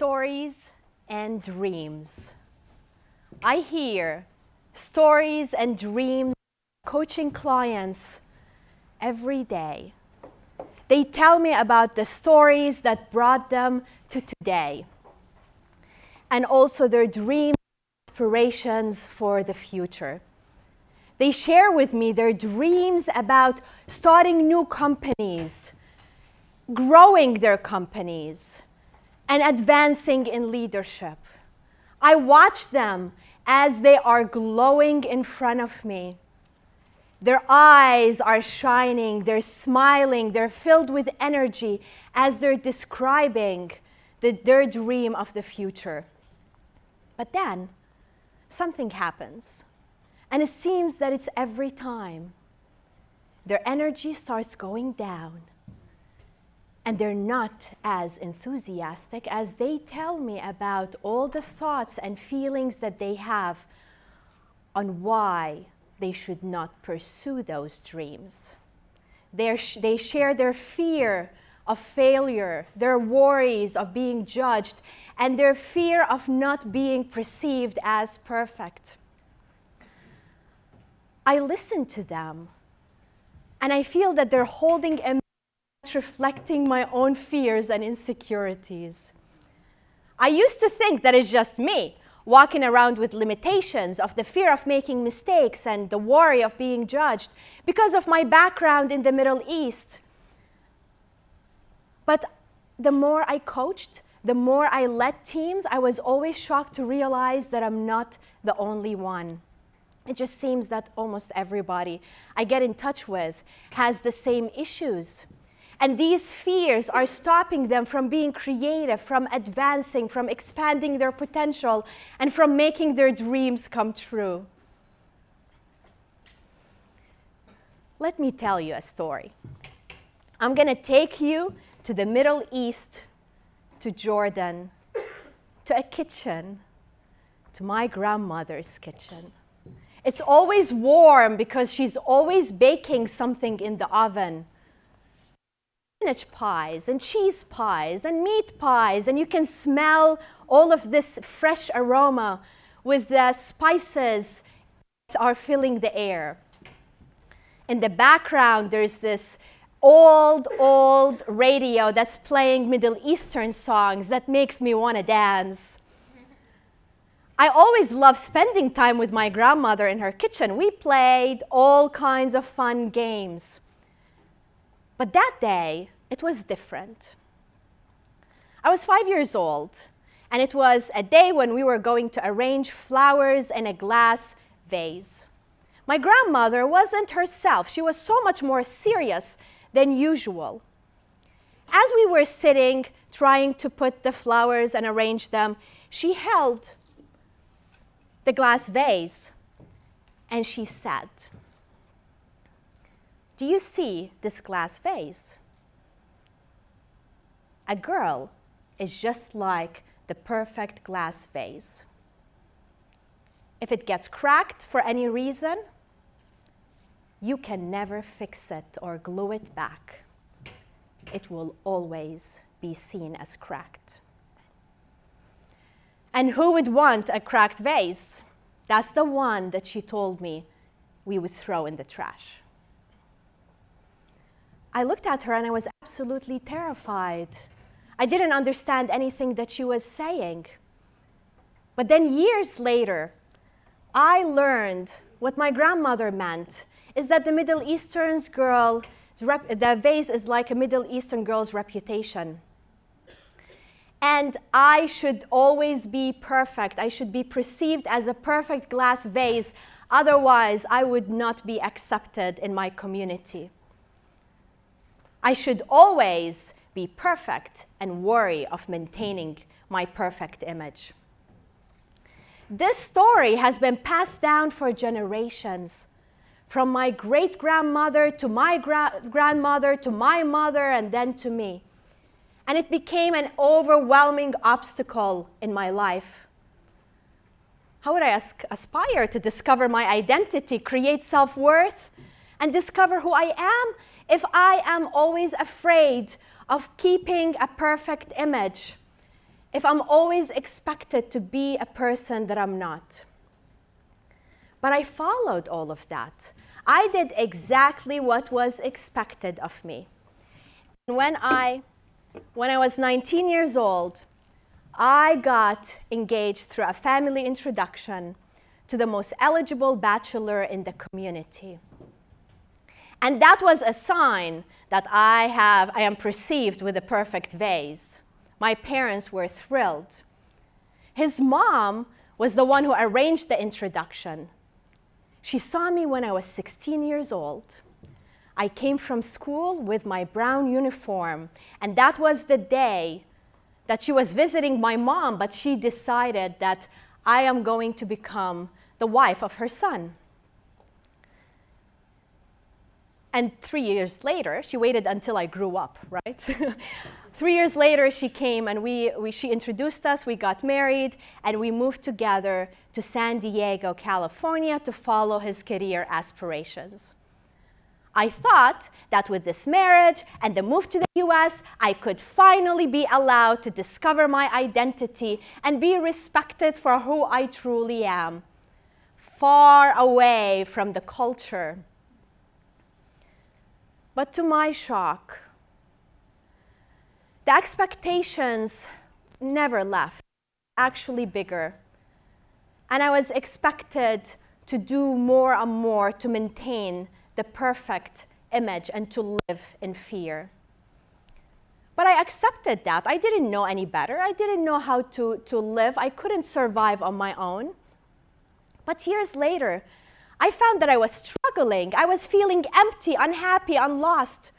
stories and dreams. I hear stories and dreams coaching clients every day. They tell me about the stories that brought them to today, and also their dreams and aspirations for the future. They share with me their dreams about starting new companies, growing their companies, and advancing in leadership. I watch them as they are glowing in front of me. Their eyes are shining, they're smiling, they're filled with energy as they're describing their dream of the future. But then, something happens, and it seems that it's every time. Their energy starts going down, and they're not as enthusiastic as they tell me about all the thoughts and feelings that they have on why they should not pursue those dreams. They share their fear of failure, their worries of being judged, and their fear of not being perceived as perfect. I listen to them, and I feel that they're holding a reflecting my own fears and insecurities. I used to think that it's just me, walking around with limitations of the fear of making mistakes and the worry of being judged because of my background in the Middle East. But the more I coached, the more I led teams, I was always shocked to realize that I'm not the only one. It just seems that almost everybody I get in touch with has the same issues. And these fears are stopping them from being creative, from advancing, from expanding their potential, and from making their dreams come true. Let me tell you a story. I'm going to take you to the Middle East, to Jordan, to a kitchen, to my grandmother's kitchen. It's always warm because she's always baking something in the oven. Spinach pies and cheese pies and meat pies, and you can smell all of this fresh aroma with the spices that are filling the air. In the background, there's this old radio that's playing Middle Eastern songs that makes me want to dance. I always loved spending time with my grandmother in her kitchen. We played all kinds of fun games. But that day, it was different. I was 5 years old, and it was a day when we were going to arrange flowers in a glass vase. My grandmother wasn't herself. She was so much more serious than usual. As we were sitting, trying to put the flowers and arrange them, she held the glass vase, and she said, "Do you see this glass vase? A girl is just like the perfect glass vase. If it gets cracked for any reason, you can never fix it or glue it back. It will always be seen as cracked." And who would want a cracked vase? That's the one that she told me we would throw in the trash. I looked at her and I was absolutely terrified. I didn't understand anything that she was saying. But then years later, I learned what my grandmother meant is that the Middle Eastern girl, the vase is like a Middle Eastern girl's reputation. And I should always be perfect. I should be perceived as a perfect glass vase. Otherwise, I would not be accepted in my community. I should always be perfect and worry of maintaining my perfect image. This story has been passed down for generations, from my great-grandmother to my grandmother to my mother and then to me. And it became an overwhelming obstacle in my life. How would I aspire to discover my identity, create self-worth, and discover who I am if I am always afraid of keeping a perfect image? if I'm always expected to be a person that I'm not? But I followed all of that. I did exactly what was expected of me. When I was 19 years old, I got engaged through a family introduction to the most eligible bachelor in the community. And that was a sign that I am perceived with a perfect vase. My parents were thrilled. His mom was the one who arranged the introduction. She saw me when I was 16 years old. I came from school with my brown uniform, and that was the day that she was visiting my mom, but she decided that I am going to become the wife of her son. And 3 years later, she waited until I grew up, right? 3 years later, she came and she introduced us, we got married, and we moved together to San Diego, California to follow his career aspirations. I thought that with this marriage and the move to the US, I could finally be allowed to discover my identity and be respected for who I truly am, far away from the culture. But to my shock, the expectations never left, actually bigger. And I was expected to do more and more to maintain the perfect image and to live in fear. But I accepted that. I didn't know any better. I didn't know how to live. I couldn't survive on my own. But years later, I found that I was struggling. I was feeling empty, unhappy, and lost.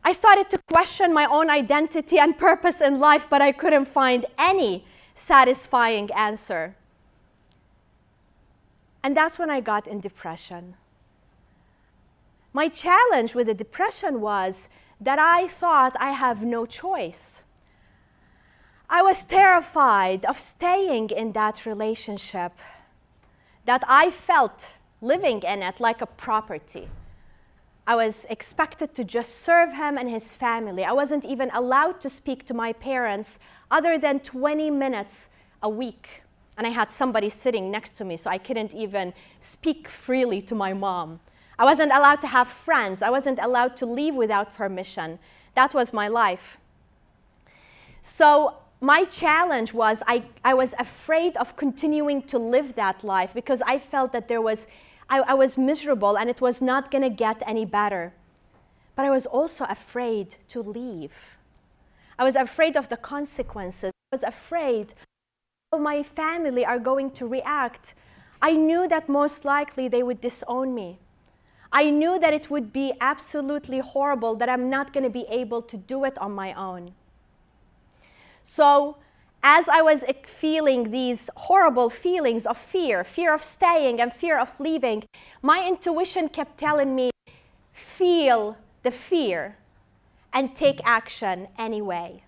I started to question my own identity and purpose in life, but I couldn't find any satisfying answer. And that's when I got in depression. My challenge with the depression was that I thought I have no choice. I was terrified of staying in that relationship, that I felt living in it like a property. I was expected to just serve him and his family. I wasn't even allowed to speak to my parents other than 20 minutes a week. And I had somebody sitting next to me, so I couldn't even speak freely to my mom. I wasn't allowed to have friends. I wasn't allowed to leave without permission. That was my life. So my challenge was I was afraid of continuing to live that life because I felt that I was miserable and it was not going to get any better. But I was also afraid to leave. I was afraid of the consequences. I was afraid how my family are going to react. I knew that most likely they would disown me. I knew that it would be absolutely horrible, that I'm not going to be able to do it on my own. So as I was feeling these horrible feelings of fear of staying and fear of leaving, my intuition kept telling me, feel the fear and take action anyway.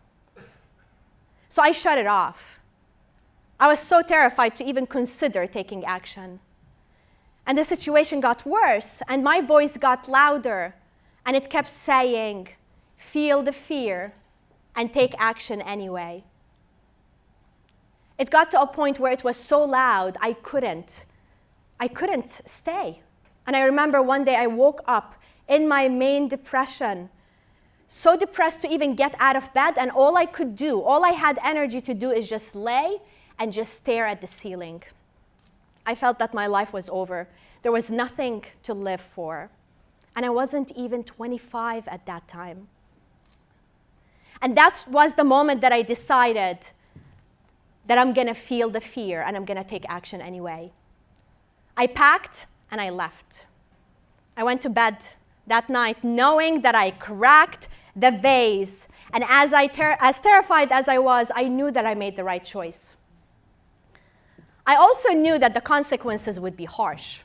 So I shut it off. I was so terrified to even consider taking action. And the situation got worse, and my voice got louder, and it kept saying, feel the fear and take action anyway. It got to a point where it was so loud, I couldn't stay. And I remember one day I woke up in my main depression, so depressed to even get out of bed, and all I had energy to do is just lay and just stare at the ceiling. I felt that my life was over. There was nothing to live for. And I wasn't even 25 at that time. And that was the moment that I decided that I'm going to feel the fear and I'm going to take action anyway. I packed and I left. I went to bed that night knowing that I cracked the vase. And as terrified as I was, I knew that I made the right choice. I also knew that the consequences would be harsh,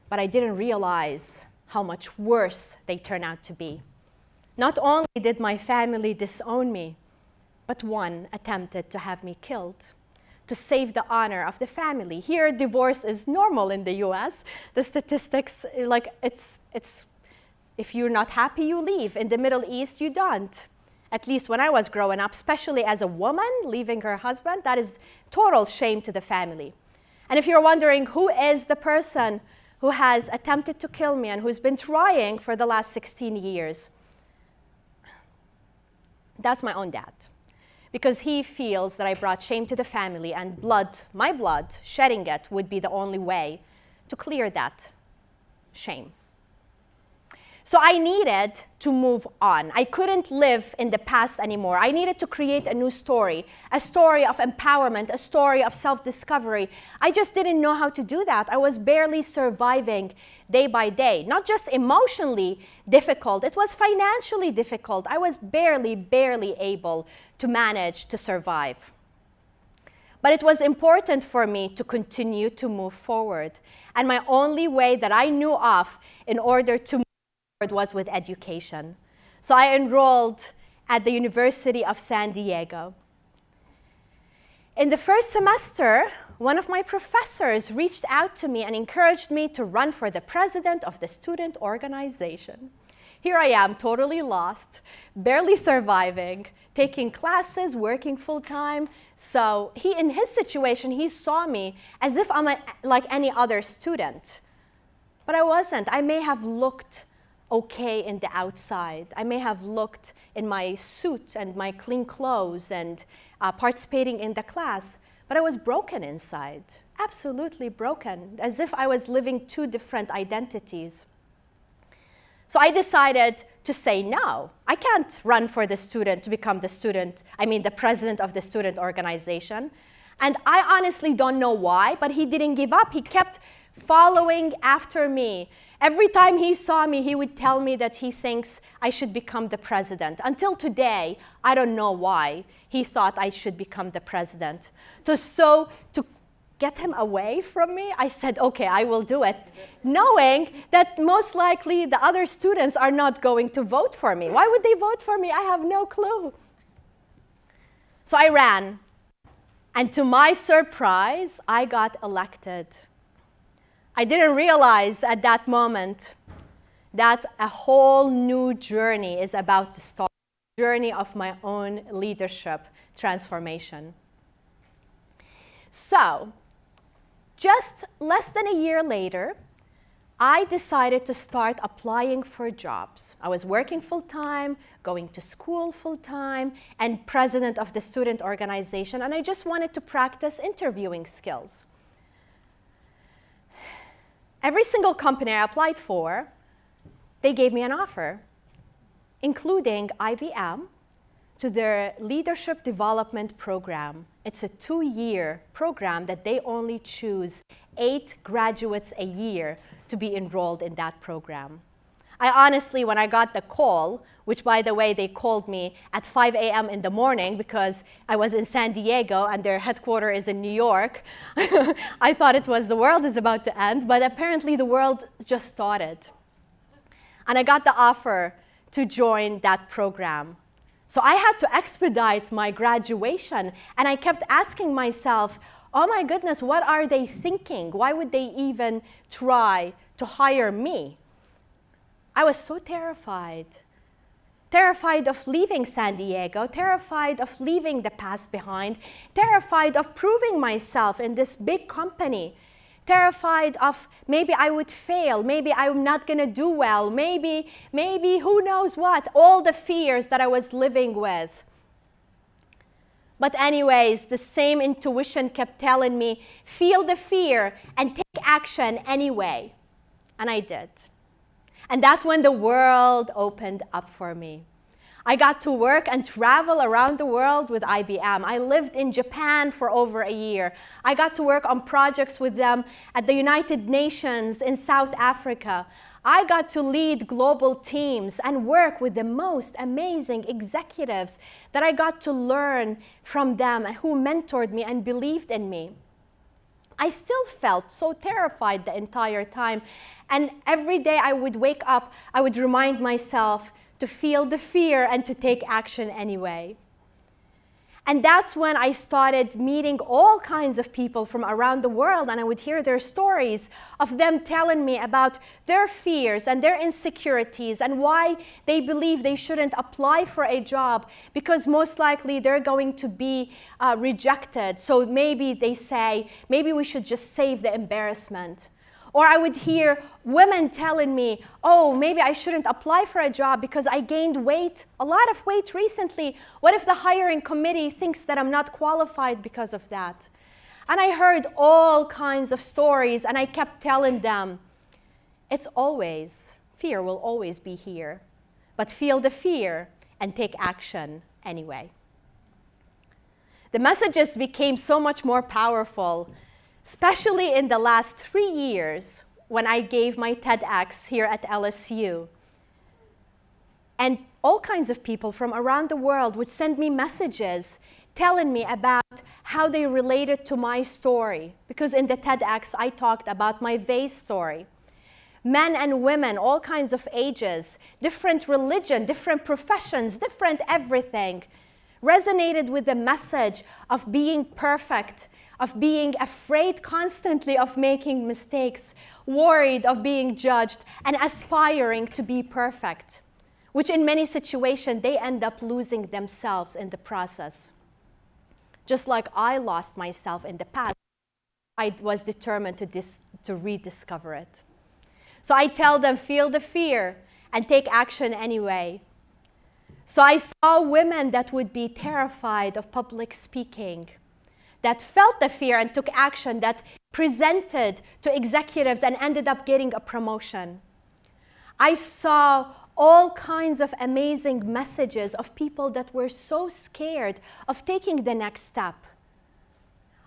but I didn't realize how much worse they turned out to be. Not only did my family disown me, but one attempted to have me killed to save the honor of the family. Here, divorce is normal in the US. The statistics, it's if you're not happy, you leave. In the Middle East, you don't. at least when I was growing up, especially as a woman leaving her husband, that is total shame to the family. And if you're wondering who is the person who has attempted to kill me and who's been trying for the last 16 years, that's my own dad. Because he feels that I brought shame to the family, and blood, my blood, shedding it would be the only way to clear that shame. So I needed to move on. I couldn't live in the past anymore. I needed to create a new story, a story of empowerment, a story of self-discovery. I just didn't know how to do that. I was barely surviving day by day. Not just emotionally difficult, it was financially difficult. I was barely able to manage to survive. But it was important for me to continue to move forward. And my only way that I knew of in order to move forward was with education. So I enrolled at the University of San Diego. In the first semester, one of my professors reached out to me and encouraged me to run for the president of the student organization. Here I am, totally lost, barely surviving, taking classes, working full-time. So in his situation, he saw me as if I'm like any other student. But I wasn't. I may have looked okay in the outside. I may have looked in my suit and my clean clothes and participating in the class, but I was broken inside, absolutely broken, as if I was living two different identities. So I decided to say no. I can't run for the student to become the president of the student organization. And I honestly don't know why, but he didn't give up. He kept following after me. Every time he saw me, he would tell me that he thinks I should become the president. Until today, I don't know why he thought I should become the president. So to get him away from me, I said, okay, I will do it, knowing that most likely the other students are not going to vote for me. Why would they vote for me? I have no clue. So I ran, and to my surprise, I got elected. I didn't realize at that moment that a whole new journey is about to start, a journey of my own leadership transformation. So, just less than a year later, I decided to start applying for jobs. I was working full-time, going to school full-time, and president of the student organization, and I just wanted to practice interviewing skills. Every single company I applied for, they gave me an offer, including IBM, to their leadership development program. It's a 2-year program that they only choose 8 graduates a year to be enrolled in that program. I honestly, when I got the call, which by the way, they called me at 5 a.m. in the morning because I was in San Diego and their headquarters is in New York, I thought it was the world is about to end, but apparently the world just started. And I got the offer to join that program. So I had to expedite my graduation, and I kept asking myself, oh my goodness, what are they thinking? Why would they even try to hire me? I was so terrified. Terrified of leaving San Diego, terrified of leaving the past behind, terrified of proving myself in this big company, terrified of maybe I would fail, maybe I'm not gonna do well, maybe who knows what, all the fears that I was living with. But anyways, the same intuition kept telling me, feel the fear and take action anyway. And I did. And that's when the world opened up for me. I got to work and travel around the world with IBM. I lived in Japan for over a year. I got to work on projects with them at the United Nations in South Africa. I got to lead global teams and work with the most amazing executives that I got to learn from them and who mentored me and believed in me. I still felt so terrified the entire time. And every day I would wake up, I would remind myself to feel the fear and to take action anyway. And that's when I started meeting all kinds of people from around the world, and I would hear their stories of them telling me about their fears and their insecurities and why they believe they shouldn't apply for a job because most likely they're going to be rejected. So maybe they say, maybe we should just save the embarrassment. Or I would hear women telling me, oh, maybe I shouldn't apply for a job because I gained weight, a lot of weight recently. What if the hiring committee thinks that I'm not qualified because of that? And I heard all kinds of stories, and I kept telling them, it's always, fear will always be here, but feel the fear and take action anyway. The messages became so much more powerful, especially in the last 3 years when I gave my TEDx here at LSU. And all kinds of people from around the world would send me messages telling me about how they related to my story. Because in the TEDx, I talked about my vase story. Men and women, all kinds of ages, different religion, different professions, different everything, resonated with the message of being perfect, of being afraid constantly of making mistakes, worried of being judged, and aspiring to be perfect, which in many situations, they end up losing themselves in the process. Just like I lost myself in the past, I was determined to rediscover it. So I tell them, feel the fear and take action anyway. So I saw women that would be terrified of public speaking, that felt the fear and took action, that presented to executives and ended up getting a promotion. I saw all kinds of amazing messages of people that were so scared of taking the next step,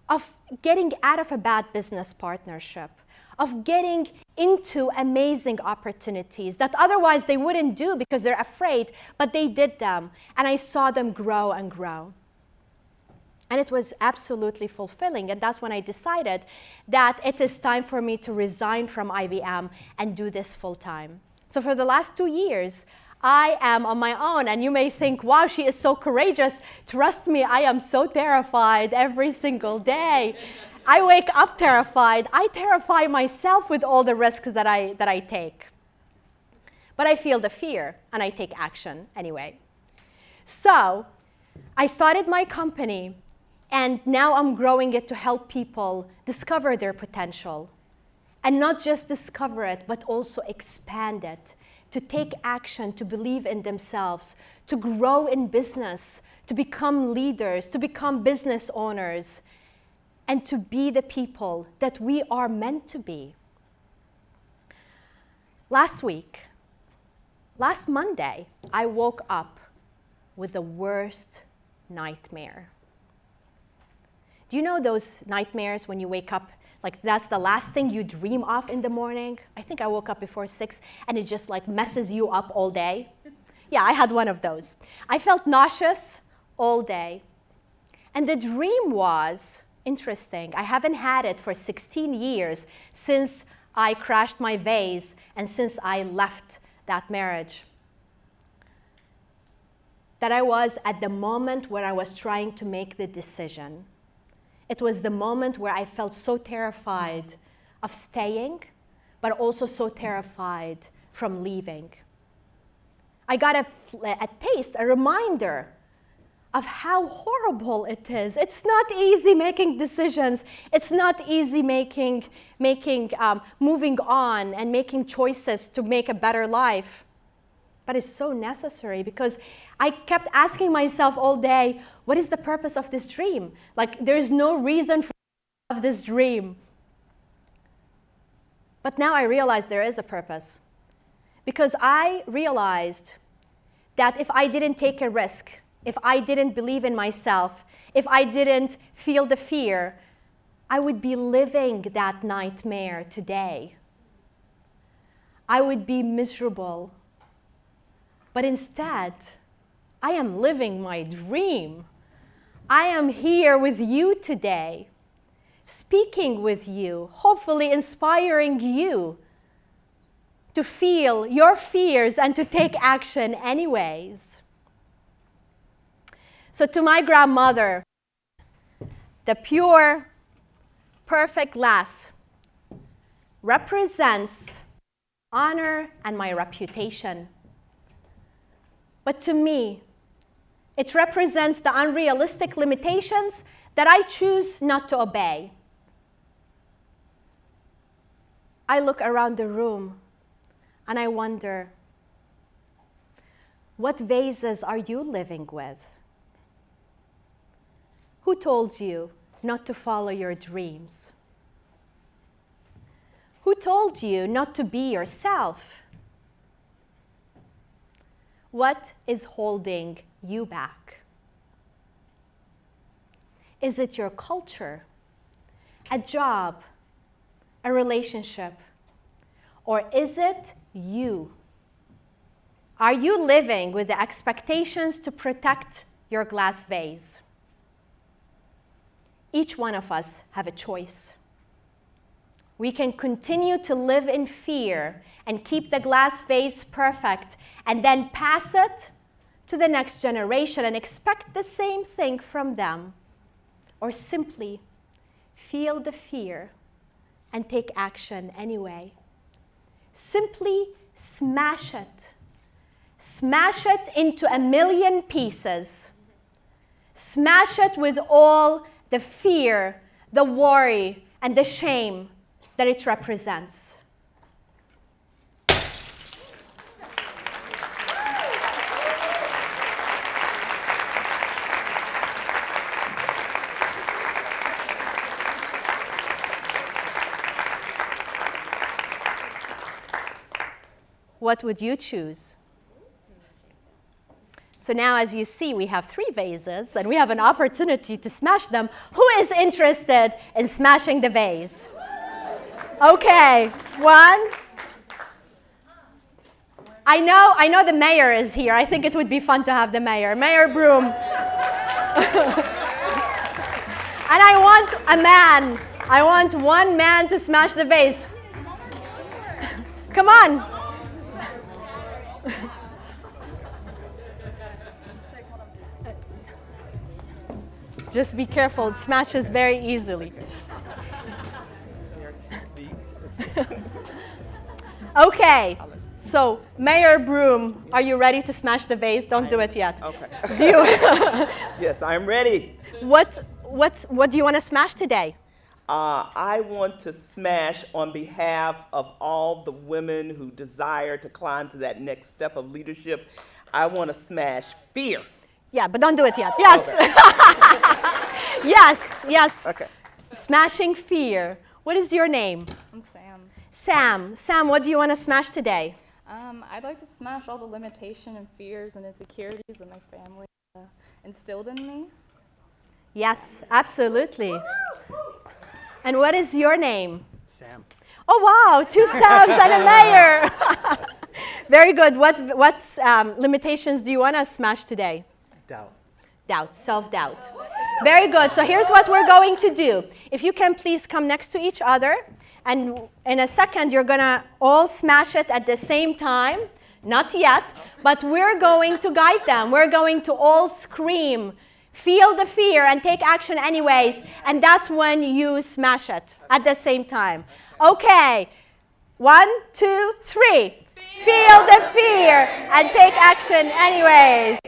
of getting out of a bad business partnership, of getting into amazing opportunities that otherwise they wouldn't do because they're afraid, but they did them. And I saw them grow and grow. And it was absolutely fulfilling. And that's when I decided that it is time for me to resign from IBM and do this full time. So for the last 2 years, I am on my own. And you may think, wow, she is so courageous. Trust me, I am so terrified every single day. I wake up terrified. I terrify myself with all the risks that I take. But I feel the fear, and I take action anyway. So I started my company, and now I'm growing it to help people discover their potential. And not just discover it, but also expand it, to take action, to believe in themselves, to grow in business, to become leaders, to become business owners, and to be the people that we are meant to be. Last Monday, I woke up with the worst nightmare. Do you know those nightmares when you wake up, like that's the last thing you dream of in the morning? I think I woke up before 6 and it just like messes you up all day. Yeah, I had one of those. I felt nauseous all day. And the dream was interesting. I haven't had it for 16 years since I crashed my vase and since I left that marriage. That I was at the moment where I was trying to make the decision. It was the moment where I felt so terrified of staying, but also so terrified from leaving. I got a taste, a reminder of how horrible it is. It's not easy making decisions. It's not easy moving on and making choices to make a better life. But it's so necessary because I kept asking myself all day, what is the purpose of this dream? Like, there's no reason for this dream. But now I realize there is a purpose. Because I realized that if I didn't take a risk, if I didn't believe in myself, if I didn't feel the fear, I would be living that nightmare today. I would be miserable. But instead, I am living my dream. I am here with you today, speaking with you, hopefully inspiring you to feel your fears and to take action anyways. So to my grandmother, the pure, perfect glass represents honor and my reputation. But to me, it represents the unrealistic limitations that I choose not to obey. I look around the room and I wonder, what vases are you living with? Who told you not to follow your dreams? Who told you not to be yourself? What is holding you back? Is it your culture, a job, a relationship, or is it you? Are you living with the expectations to protect your glass vase? Each one of us have a choice. We can continue to live in fear and keep the glass vase perfect and then pass it to the next generation and expect the same thing from them, or simply feel the fear and take action anyway. Simply smash it. Smash it into a million pieces. Smash it with all the fear, the worry, and the shame that it represents. What would you choose? So now, as you see, we have 3 vases, and we have an opportunity to smash them. Who is interested in smashing the vase? Okay, 1. I know the mayor is here. I think it would be fun to have the mayor. Mayor Broom. And I want a man. I want 1 man to smash the vase. Come on. Just be careful, it smashes very easily. Okay, so Mayor Broom, are you ready to smash the vase? Don't do it yet. Okay. Do you? Yes, I'm ready. What do you want to smash today? I want to smash on behalf of all the women who desire to climb to that next step of leadership. I want to smash fear. Yeah, but don't do it yet. Yes. Okay. Yes. Okay. Smashing fear. What is your name? I'm Sam. Sam, what do you want to smash today? I'd like to smash all the limitation and fears and insecurities that my family instilled in me. Yes, absolutely. And what is your name? Sam. Oh, wow, 2 Sams and a mayor. Very good. What limitations do you want to smash today? Doubt, self-doubt. Very good. So here's what we're going to do. If you can please come next to each other, and in a second you're going to all smash it at the same time. Not yet, but we're going to guide them. We're going to all scream, feel the fear, and take action anyways, and that's when you smash it at the same time. Okay, 1, 2, 3. Feel the fear and take action anyways.